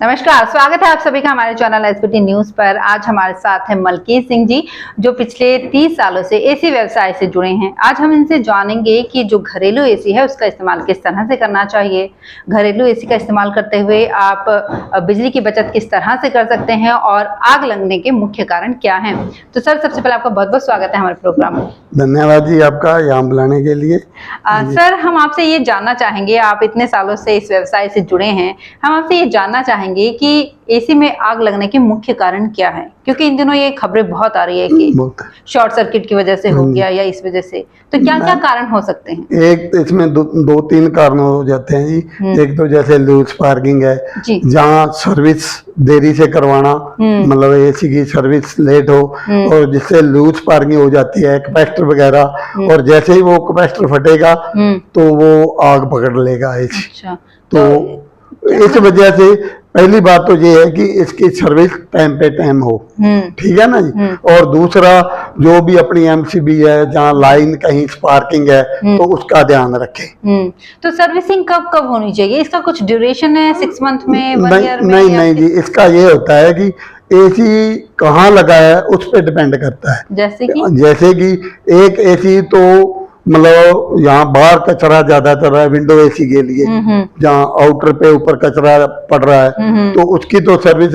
नमस्कार, स्वागत है आप सभी का हमारे चैनल एसबीटी न्यूज पर। आज हमारे साथ है मलकीत सिंह जी, जो पिछले 30 सालों से एसी व्यवसाय से जुड़े हैं। आज हम इनसे जानेंगे कि जो घरेलू एसी है उसका इस्तेमाल किस तरह से करना चाहिए, घरेलू एसी का इस्तेमाल करते हुए आप बिजली की बचत किस तरह से कर सकते हैं और आग लगने के मुख्य कारण क्या हैं। तो सर, सबसे पहले आपका बहुत बहुत स्वागत है हमारे प्रोग्राम में। धन्यवाद जी आपका यहाँ बुलाने के लिए। सर, हम आपसे ये जानना चाहेंगे, आप इतने सालों से इस व्यवसाय से जुड़े हैं, हम आपसे ये जानना चाहेंगे कि एसी में आग लगने के मुख्य कारण क्या है, क्योंकि इन दिनों ये खबरें बहुत आ रही है कि शॉर्ट सर्किट की वजह से हो गया या इस वजह से, तो क्या क्या कारण हो सकते हैं? एक इसमें दो तीन कारण हो जाते हैं जी। एक तो जैसे लूज स्पार्किंग है, जहाँ सर्विस देरी से करवाना, मतलब एसी की सर्विस लेट हो और जिससे लूज स्पार्किंग हो जाती है कैपेसिटर वगैरह, और जैसे ही वो कैपेसिटर फटेगा तो वो आग पकड़ लेगा एसी। अच्छा, तो इस वजह से पहली बात तो ये है कि इसकी सर्विस टाइम पे टाइम हो, ठीक है ना जी। और दूसरा, जो भी अपनी एमसीबी है, जहाँ लाइन कहीं स्पार्किंग है तो उसका ध्यान रखें। तो सर्विसिंग कब कब होनी चाहिए? इसका कुछ ड्यूरेशन है, 6 मंथ में, 1 ईयर में? नहीं जी, इसका ये होता है कि एसी कहाँ लगा है उस पर डिपेंड करता है। जैसे कि एक एसी तो मतलब यहाँ बाहर कचरा ज्यादातर है विंडो एसी के लिए, जहाँ आउटर पे ऊपर कचरा पड़ रहा है, तो उसकी तो सर्विस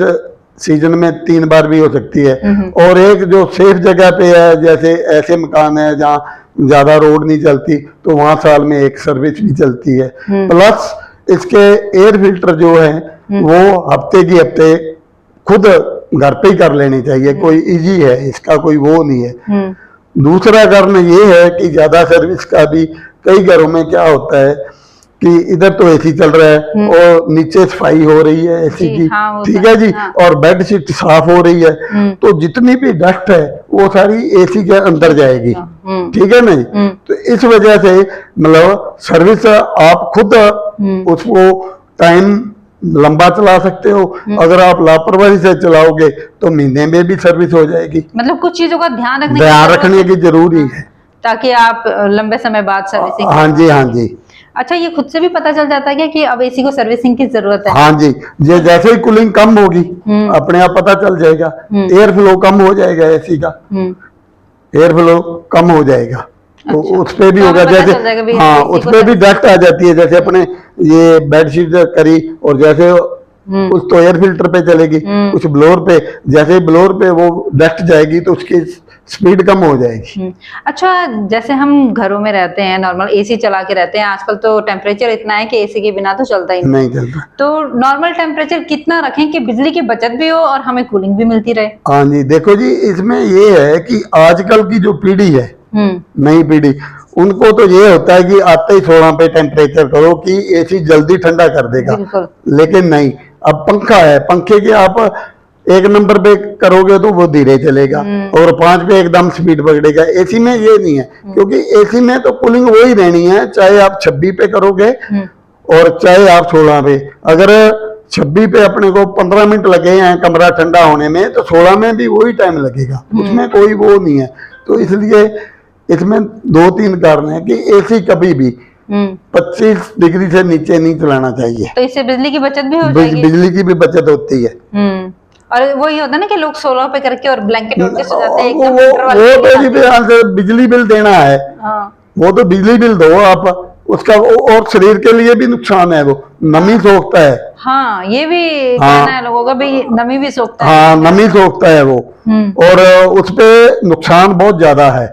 सीजन में 3 बार भी हो सकती है। और एक जो सेफ जगह पे है, जैसे ऐसे मकान है जहाँ ज्यादा रोड नहीं चलती, तो वहाँ साल में 1 सर्विस भी चलती है। प्लस इसके एयर फिल्टर जो है वो हफ्ते की हफ्ते खुद घर पे ही कर लेनी चाहिए। कोई इजी है, इसका कोई वो नहीं है। दूसरा कारण ये है कि ज्यादा सर्विस का भी कई घरों में क्या होता है कि इधर तो एसी चल रहा है और नीचे सफाई हो रही है एसी की, ठीक है जी, और बेडशीट साफ हो रही है, तो जितनी भी डस्ट है वो सारी एसी के अंदर जाएगी, ठीक है नहीं। तो इस वजह से मतलब सर्विस आप खुद उसको टाइम लंबा चला सकते हो। अगर आप लापरवाही से चलाओगे तो महीने में भी सर्विस हो जाएगी। मतलब कुछ चीजों का ध्यान रखने की जरूरी है, ताकि आप लंबे समय बाद सर्विसिंग। हाँ जी, हाँ जी। अच्छा, ये खुद से भी पता चल जाता है कि अब एसी को सर्विसिंग की जरूरत है? हाँ जी, जैसे ही कूलिंग कम होगी अपने आप पता चल जाएगा। एयर फ्लो कम हो जाएगा, एसी का एयर फ्लो कम हो जाएगा। तो उस पे भी होगा, जैसे हाँ उस पे भी डस्ट आ जाती है। जैसे अपने ये बेडशीट करी और जैसे कुछ तो एयर फिल्टर पे चलेगी, कुछ ब्लोअर पे, जैसे ब्लोअर पे वो डस्ट जाएगी तो उसकी स्पीड कम हो जाएगी। अच्छा, जैसे हम घरों में रहते हैं, नॉर्मल एसी चला के रहते हैं, आजकल तो टेम्परेचर इतना है कि एसी के बिना तो चलता ही नहीं चलता। तो नॉर्मल टेम्परेचर कितना रखें कि बिजली की बचत भी हो और हमें कूलिंग भी मिलती रहे? हाँ जी, देखो जी, इसमें ये है कि आजकल की जो पीढ़ी है, नई पीढ़ी, उनको तो ये होता है कि आते ही 16 पे टेम्परेचर करो कि एसी जल्दी ठंडा कर देगा। लेकिन नहीं, अब पंखा है, पंखे के आप 1 नंबर पे करोगे तो वो धीरे चलेगा और 5 पे एकदम स्पीड पकड़ेगा। एसी में ये नहीं है, क्योंकि एसी में तो कूलिंग वो ही रहनी है, चाहे आप 26 पे करोगे और चाहे आप 16 पे। अगर 26 पे अपने को 15 मिनट लगे हैं कमरा ठंडा होने में, तो 16 में भी वही टाइम लगेगा, उसमें कोई वो नहीं है। तो इसलिए इसमें 2-3 कारण है कि एसी कभी भी 25 डिग्री से नीचे नहीं चलाना चाहिए। तो इससे बिजली की बचत भी हो जाएगी? बिजली की भी बचत होती है। और वो ये होता है ना कि लोग 16 पे करके और ब्लैंकेट ओढ़ के सो जाते हैं। वो तो बिजली बिल देना है, वो तो बिजली बिल दो आप उसका, और शरीर के लिए भी नुकसान है, वो नमी सोखता है। हाँ, ये भी कहना है लोगों का, भाई नमी भी सोखता है। हाँ, नमी सोखता है वो, और उस पे नुकसान बहुत ज्यादा है।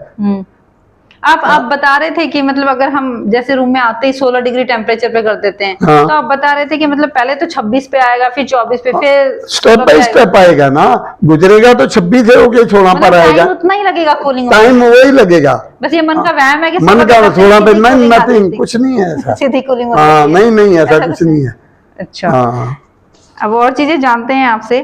आप बता रहे थे कि मतलब अगर हम जैसे रूम में आते ही 16 डिग्री टेम्परेचर पे कर देते हैं, तो आप बता रहे थे कि मतलब पहले तो 26 पे आएगा, फिर 24 पे, फिर स्टेप बाय स्टेप आएगा ना, गुजरेगा तो 26 से होके 16 पर आएगा। उतना ही लगेगा कूलिंग, टाइम वही लगेगा। बस ये मन का वहम है कि मन का 16 पे नथिंग, कुछ नहीं है ऐसा, सीधी कूलिंग। हाँ, नहीं ऐसा कुछ नहीं है। अच्छा, अब और चीजें जानते हैं आपसे।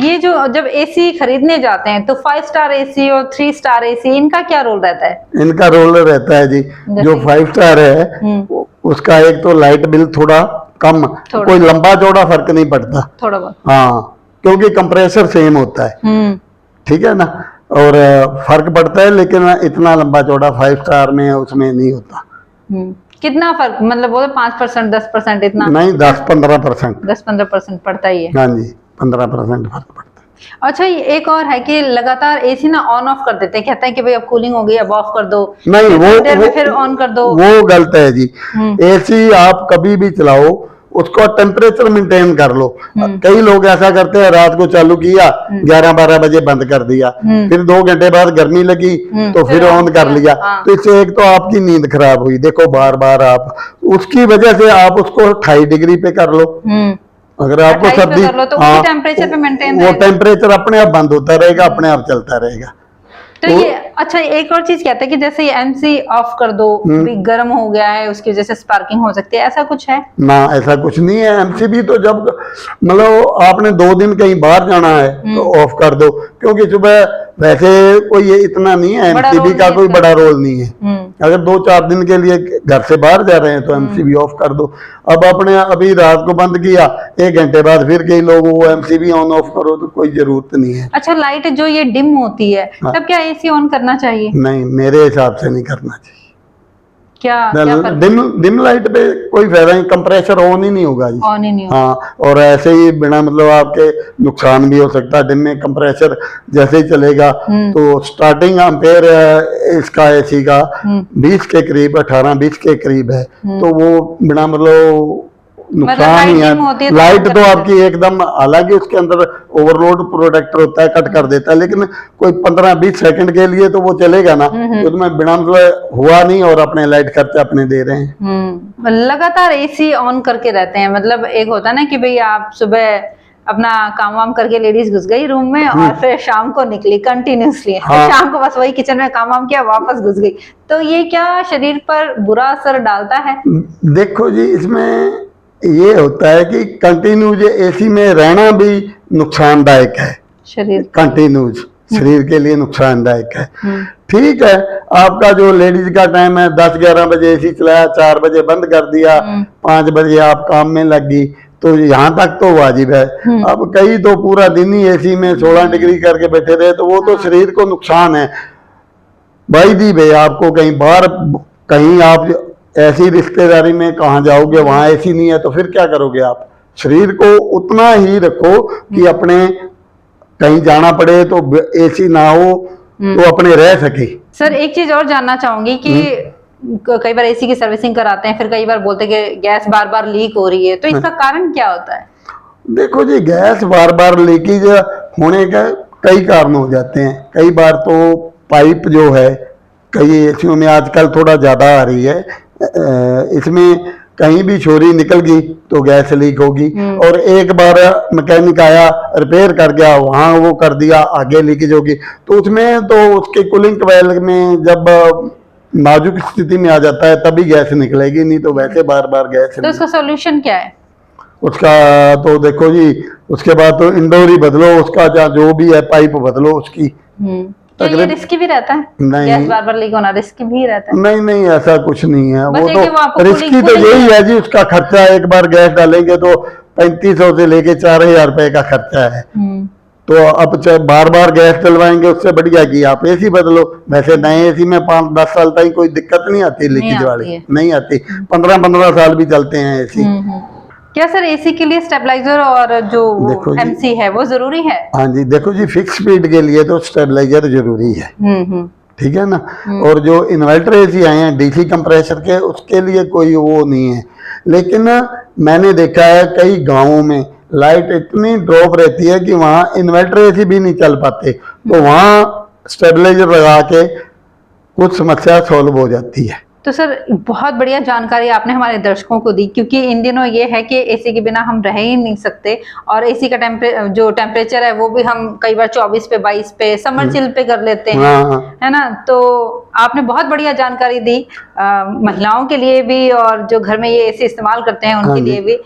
ये जो जब एसी खरीदने जाते हैं तो 5 स्टार एसी और 3 स्टार एसी, इनका क्या रोल रहता है? इनका रोल रहता है जी, जो 5 स्टार है उसका एक तो लाइट बिल थोड़ा कम, कोई लंबा चौड़ा फर्क नहीं पड़ता, थोड़ा बहुत, हाँ, क्योंकि कंप्रेसर सेम होता है, ठीक है ना, और फर्क पड़ता है, लेकिन इतना लंबा चौड़ा 5 स्टार में उसमें नहीं होता। कितना फर्क, मतलब वो 5% 10% इतना नहीं, 10-15%। 10-15% पड़ता ही है। हाँ जी, 15% फर्क पड़ता है। अच्छा, ये एक और है कि लगातार एसी ना ऑन ऑफ कर देते हैं, कहते हैं कि भाई अब कूलिंग हो गई, अब ऑफ कर दो, नहीं, वो फिर ऑन कर दो। वो गलत है जी। एसी आप कभी भी चलाओ, उसको टेम्परेचर मेंटेन कर लो। कई लोग ऐसा करते हैं, रात को चालू किया, 11-12 बजे बंद कर दिया, फिर 2 घंटे बाद गर्मी लगी तो फिर ऑन कर लिया। तो इससे एक तो आपकी नींद खराब हुई। देखो, बार बार आप उसकी वजह से आप उसको 28 डिग्री पे कर लो। अगर आपको सर्दी, तो हाँ, टेम्परेचर पे मेंटेन, वो टेम्परेचर अपने आप बंद होता रहेगा, अपने आप चलता रहेगा। तो ये अच्छा, एक और चीज कहते हैं कि जैसे ये एमसी ऑफ कर दो, भी गर्म हो गया है, उसकी वजह से स्पार्किंग हो सकती है, ऐसा कुछ है? ना, ऐसा कुछ नहीं है। एमसीबी तो जब मतलब आपने 2 दिन कहीं बाहर जाना है तो ऑफ कर दो, क्योंकि सुबह वैसे कोई ये इतना नहीं है, एमसीबी का कोई बड़ा रोल नहीं है। अगर 2-4 दिन के लिए घर से बाहर जा रहे हैं तो एमसीबी ऑफ कर दो। अब आपने अभी रात को बंद किया, 1 घंटे बाद फिर कई लोग वो एमसीबी ऑन ऑफ करो, तो कोई जरूरत नहीं है। अच्छा, लाइट जो ये डिम होती है, तब क्या एसी ऑन करना चाहिए? नहीं, मेरे हिसाब से नहीं करना चाहिए। क्या डिम लाइट पे कोई फायदा नहीं, कंप्रेसर ऑन ही नहीं होगा जी। ऑन ही नहीं होगा। हाँ, और ऐसे ही बिना मतलब आपके नुकसान भी हो सकता है। डिम में कंप्रेसर जैसे ही चलेगा तो स्टार्टिंग एम्पेयर इसका एसी का 20 के करीब, 18-20 के करीब है, तो वो बिना मतलब नुकसान ही है। लाइट तो आपकी एकदम, हालांकि उसके अंदर ओवरलोड प्रोटेक्टर होता है, कट कर देता है, लेकिन कोई 15-20 सेकंड के लिए तो वो चलेगा ना। तो मैं बिना मतलब हुआ नहीं, और अपने लाइट खर्चा अपने दे रहे हैं। लगातार एसी ऑन करके रहते हैं, मतलब एक होता है ना कि भाई आप सुबह अपना काम वाम करके लेडीज घुस गई रूम में, और फिर शाम को निकली कंटिन्यूसली। हाँ। शाम को बस वही किचन में काम वाम किया, वापस घुस गई। तो ये क्या शरीर पर बुरा असर डालता है? देखो जी, इसमें ये होता है कि कंटिन्यूज एसी में रहना भी नुकसानदायक है, शरीर कंटिन्यूज शरीर के लिए नुकसानदायक है। ठीक है, आपका जो लेडीज का टाइम है, 10-11 बजे एसी चलाया, 4 बजे बंद कर दिया, 5 बजे आप काम में लग गई, तो यहाँ तक तो वाजिब है। अब कई तो पूरा दिन ही एसी में 16 डिग्री करके बैठे रहे, तो वो तो शरीर को नुकसान है भाई दी भाई। आपको कहीं बाहर, कहीं आप ऐसी रिश्तेदारी में कहाँ जाओगे, वहां एसी नहीं है, तो फिर क्या करोगे आप? शरीर को उतना ही रखो कि अपने कहीं जाना पड़े तो एसी ना हो तो अपने रह सके। सर, एक चीज और जानना चाहूंगी कि कई बार एसी की सर्विसिंग कराते हैं, फिर कई बार बोलते हैं कि गैस बार बार लीक हो रही है, तो इसका कारण क्या होता है? देखो जी, गैस बार बार लीकेज होने का कई कारण हो जाते हैं। कई बार तो पाइप जो है, कई एसियों में आजकल थोड़ा ज्यादा आ रही है, इसमें कहीं भी छोरी निकल गई तो गैस लीक होगी। और एक बार मैकेनिक आया, रिपेयर कर गया, वहां वो कर दिया, आगे लीकेज होगी। तो उसमें तो उसके कूलिंग कॉइल में जब नाजुक स्थिति में आ जाता है तभी गैस निकलेगी, नहीं तो वैसे बार बार गैस। तो उसका सोल्यूशन क्या है? उसका तो देखो जी, उसके बाद तो इंडोर ही बदलो, उसका जो भी है पाइप बदलो उसकी। तो ये रिस्की भी रहता है? नहीं, गैस बार बार लीक होना रिस्की भी रहता है? नहीं, ऐसा कुछ नहीं है। वो तो रिस्की तो यही है जी, उसका खर्चा एक बार गैस डालेंगे तो 3500 से लेके 4000 रुपए का खर्चा है। तो अब बार बार गैस डलवाएंगे, उससे बढ़िया कि आप एसी बदलो। वैसे नए एसी में 5-10 साल तक कोई दिक्कत नहीं आती, लीकेज वाली नहीं आती, 15-15 साल भी चलते हैं एसी। क्या सर एसी के लिए स्टेबलाइजर और जो एमसी है वो जरूरी है? हाँ जी, देखो जी, फिक्स स्पीड के लिए तो स्टेबलाइजर जरूरी है, ठीक है ना। और जो इन्वर्टर एसी आए हैं डीसी कंप्रेसर के, उसके लिए कोई वो नहीं है। लेकिन मैंने देखा है कई गांवों में लाइट इतनी ड्रॉप रहती है कि वहाँ इन्वर्टर एसी भी नहीं चल पाते, तो वहाँ स्टेबलाइजर लगा के कुछ समस्या सॉल्व हो जाती है। तो सर, बहुत बढ़िया जानकारी आपने हमारे दर्शकों को दी, क्योंकि इन दिनों ये है कि एसी के बिना हम रह ही नहीं सकते, और एसी का जो टेम्परेचर है वो भी हम कई बार 24 पे 22 पे समर चिल पे कर लेते हैं, है ना। तो आपने बहुत बढ़िया जानकारी दी, महिलाओं के लिए भी और जो घर में ये एसी इस्तेमाल करते हैं उनके लिए भी।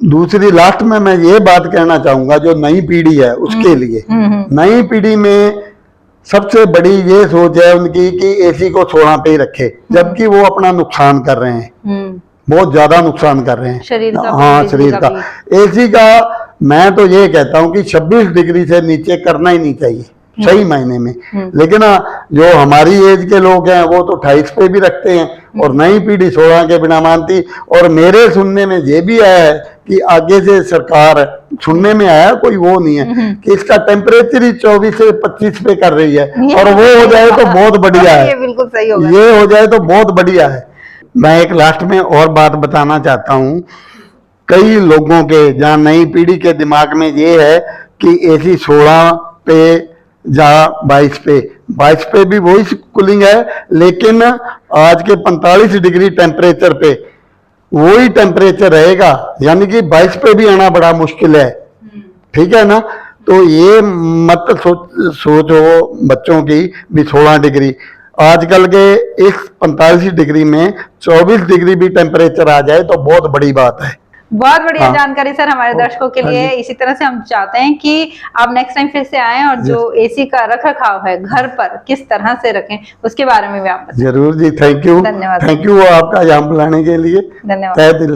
दूसरी लास्ट में मैं ये बात कहना चाहूंगा, जो नई पीढ़ी है उसके लिए, नई पीढ़ी में सबसे बड़ी ये सोच है उनकी कि एसी को 16 पे ही रखे, जबकि वो अपना नुकसान कर रहे हैं, बहुत ज्यादा नुकसान कर रहे हैं शरीर का। हाँ, शरीर का। एसी का मैं तो ये कहता हूँ कि 26 डिग्री से नीचे करना ही नहीं चाहिए। सही मायने में। लेकिन जो हमारी एज के लोग हैं वो तो 28 पे भी रखते हैं और नई पीढ़ी 16 के बिना मानती। और मेरे सुनने में ये भी आया है कि आगे से सरकार, सुनने में आया, कोई वो नहीं है, कि इसका टेम्परेचर ही 24 से 25 पे कर रही है, और वो हो जाए तो बहुत बढ़िया है। ये बिल्कुल सही होगा। ये हो जाए तो बहुत बढ़िया है। मैं एक लास्ट में और बात बताना चाहता हूँ, कई लोगों के, जहाँ नई पीढ़ी के दिमाग में ये है कि एसी 16 पे या 22 पे भी वही कूलिंग है, लेकिन आज के 45 डिग्री टेम्परेचर पे वही टेम्परेचर रहेगा, यानी कि 22 पे भी आना बड़ा मुश्किल है। ठीक है ना? तो ये मत सोचो बच्चों की भी 16 डिग्री, आजकल के इस 45 डिग्री में 24 डिग्री भी टेम्परेचर आ जाए तो बहुत बड़ी बात है। बहुत बढ़िया हाँ। जानकारी सर हमारे दर्शकों के लिए। इसी तरह से हम चाहते हैं कि आप नेक्स्ट टाइम फिर से आएं और जो एसी का रखरखाव है घर पर किस तरह से रखें उसके बारे में भी आप बताएं। जरूर जी, थैंक यू। धन्यवाद। थैंक यू आपका यहाँ बुलाने के लिए, धन्यवाद। तहे दिल